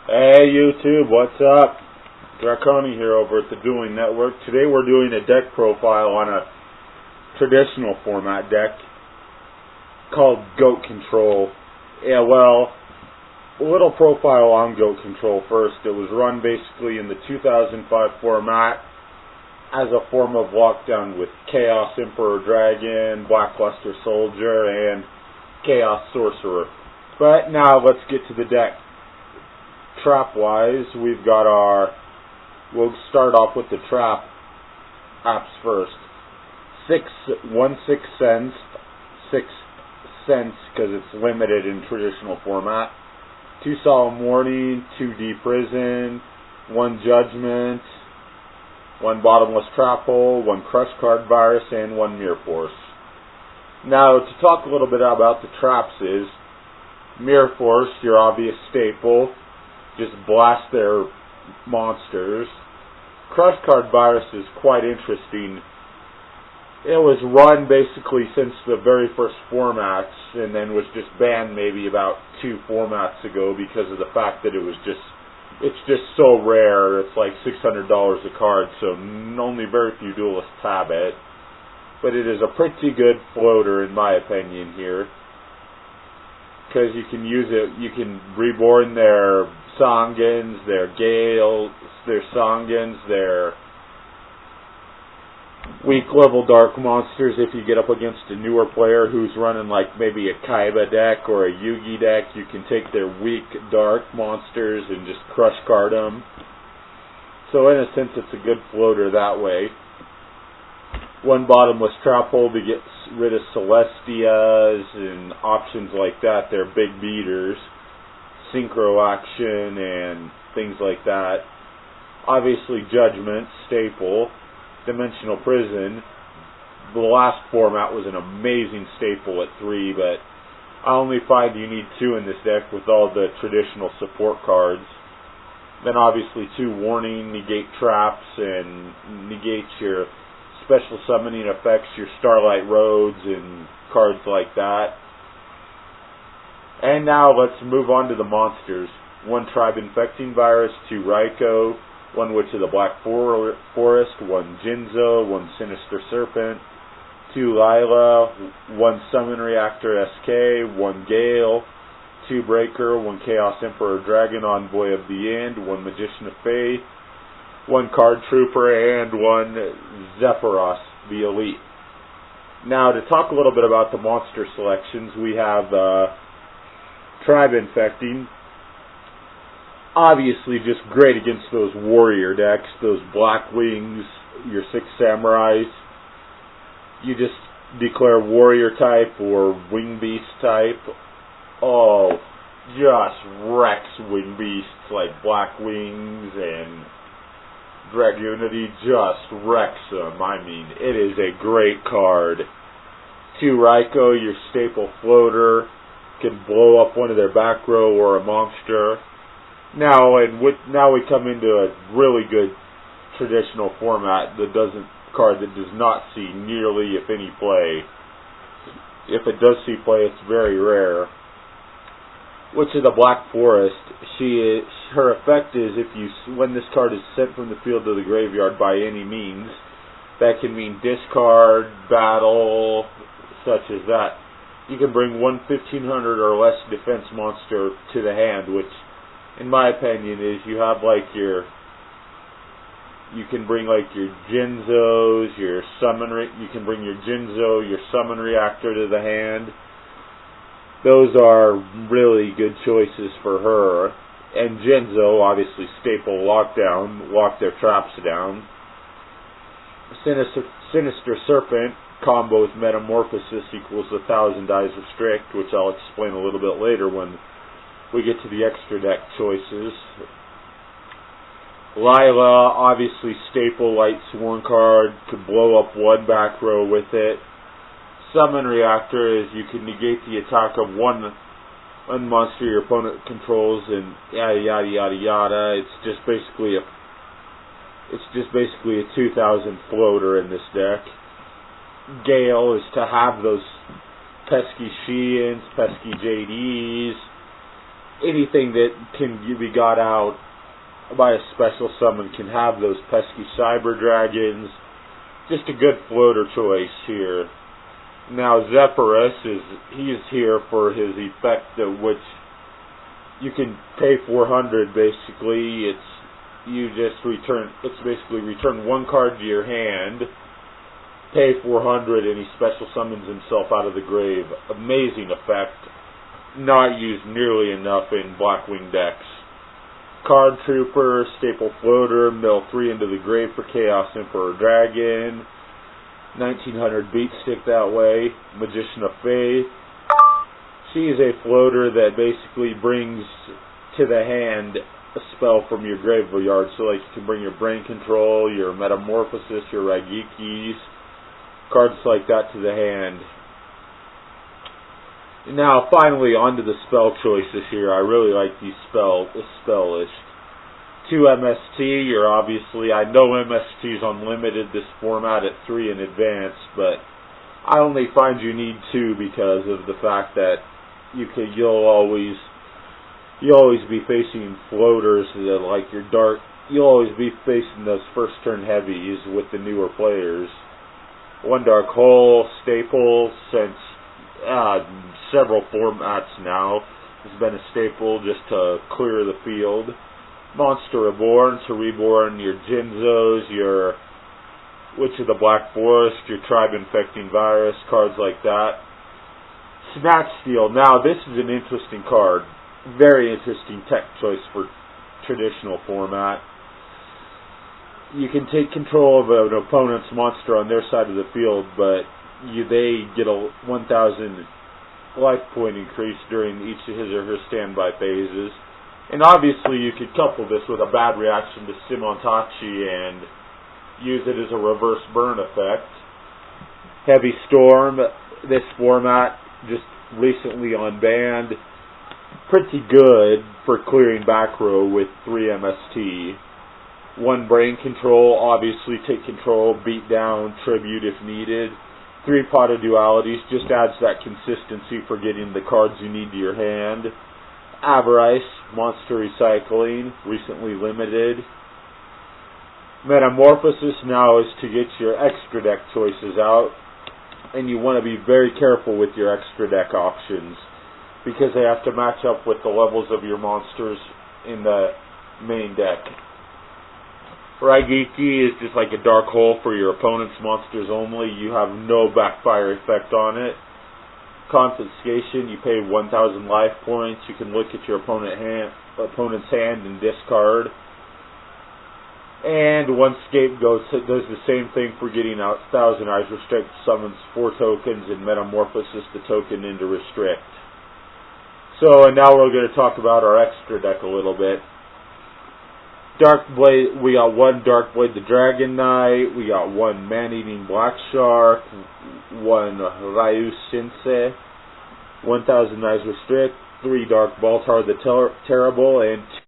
Hey YouTube, what's up? Draconi here over at the Dueling Network. Today we're doing a deck profile on a traditional format deck called Goat Control. Yeah, well, a little profile on Goat Control first. It was run basically in the 2005 format as a form of lockdown with Chaos Emperor Dragon, Blackluster Soldier, and Chaos Sorcerer. But now let's get to the deck. Trap-wise, we've got we'll start off with the trap apps first. 6 cents because it's limited in traditional format. 2 Solemn Warning, 2 Deprison, 1 Judgment, 1 Bottomless Trap Hole, 1 Crush Card Virus, and 1 Mirror Force. Now, to talk a little bit about the traps is, Mirror Force, your obvious staple. Just blast their monsters. Crush Card Virus is quite interesting. It was run basically since the very first formats, and then was just banned maybe about 2 formats ago because of the fact that it's just so rare. It's like $600 a card, so only very few duelists have it. But it is a pretty good floater in my opinion here, because you can use it. You can reborn their Songans, their Gales, their Songans, their weak level dark monsters. If you get up against a newer player who's running like maybe a Kaiba deck or a Yugi deck, you can take their weak dark monsters and just crush card them. So in a sense it's a good floater that way. 1 Bottomless Trap Hole to get rid of Celestias and options like that. They're big beaters. Synchro action and things like that. Obviously Judgment, staple. Dimensional Prison. The last format was an amazing staple at 3, but I only find you need 2 in this deck with all the traditional support cards. Then obviously 2 Warning, negate traps, and negate your special summoning effects, your Starlight Roads, and cards like that. And now let's move on to the monsters. 1 Tribe Infecting Virus, 2 Raikou, 1 Witch of the Black Forest, 1 Jinzo, 1 Sinister Serpent, 2 Lila, 1 Summon Reactor SK, 1 Gale, 2 Breaker, 1 Chaos Emperor Dragon Envoy of the End, 1 Magician of Faith, 1 Card Trooper, and 1 Zephyros, the Elite. Now to talk a little bit about the monster selections, we have Tribe Infecting. Obviously just great against those warrior decks, those Black Wings, your 6 Samurais. You just declare warrior type or wing beast type. Oh, just wrecks wing beasts like Black Wings and Dragunity, just wrecks them. I mean, it is a great card. 2 Raikou, your staple floater, can blow up one of their back row or a monster. Now we come into a really good traditional format card that does not see nearly, if any, play. If it does see play, it's very rare. Witch of the Black Forest. Her effect is when this card is sent from the field to the graveyard by any means, that can mean discard, battle, such as that. You can bring 1 1500 or less defense monster to the hand, which, in my opinion, is you can bring like your Jinzos, you can bring your Jinzo, your Summon Reactor to the hand. Those are really good choices for her. And Jinzo, obviously staple lockdown, lock their traps down. Sinister Serpent combos Metamorphosis equals 1,000 dies restrict, which I'll explain a little bit later when we get to the extra deck choices. Lila, obviously staple light sworn card, could blow up 1 back row with it. Summon Reactor is you can negate the attack of one monster your opponent controls, and yada yada yada yada. It's just basically a 2,000 floater in this deck. Gale is to have those pesky Sheeans, pesky JDs, anything that can be got out by a special summon can have those pesky cyber dragons. Just a good floater choice here. Now Zephyrus he is here for his effect, which you can pay 400 basically. It's basically return one card to your hand, pay 400, and he special summons himself out of the grave. Amazing effect. Not used nearly enough in Blackwing decks. Card Trooper, Staple Floater, mill 3 into the grave for Chaos Emperor Dragon. 1900 beat stick that way. Magician of Faith. She is a floater that basically brings to the hand a spell from your graveyard. So like you can bring your Brain Control, your Metamorphosis, your Raigekis, cards like that to the hand. Now, finally, onto the spell choices here. I really like this spell list. 2 MST, I know MST is unlimited this format at 3 in advance, but I only find you need 2 because of the fact that you'll always be facing floaters that like your dark. You'll always be facing those first turn heavies with the newer players. 1 Dark Hole, staple since several formats now. It's been a staple just to clear the field. Monster Reborn, to reborn your Jinzos, your Witch of the Black Forest, your Tribe Infecting Virus, cards like that. Snatch Steal. Now this is an interesting card. Very interesting tech choice for traditional format. You can take control of an opponent's monster on their side of the field, but they get a 1,000 life point increase during each of his or her standby phases. And obviously you could couple this with a bad reaction to Simontachi and use it as a reverse burn effect. Heavy Storm, this format just recently unbanned. Pretty good for clearing back row with 3 MST. 1 Brain Control, obviously take control, beat down, tribute if needed. 3 Pot of Dualities, just adds that consistency for getting the cards you need to your hand. Avarice, Monster Recycling, recently limited. Metamorphosis now is to get your extra deck choices out, and you want to be very careful with your extra deck options because they have to match up with the levels of your monsters in the main deck. Raigeki is just like a dark hole for your opponent's monsters only. You have no backfire effect on it. Confiscation, you pay 1,000 life points. You can look at your opponent's hand and discard. And 1 Scapegoat does the same thing for getting out 1,000 Eyes Restrict, summons 4 tokens, and metamorphoses the token into Restrict. So, and now we're going to talk about our extra deck a little bit. Darkblade, we got 1 Darkblade the Dragon Knight, we got 1 Man-Eating Black Shark, 1 Ryu Sensei, 1,000 Eyes Restrict, 3 Dark Baltar the Terrible, and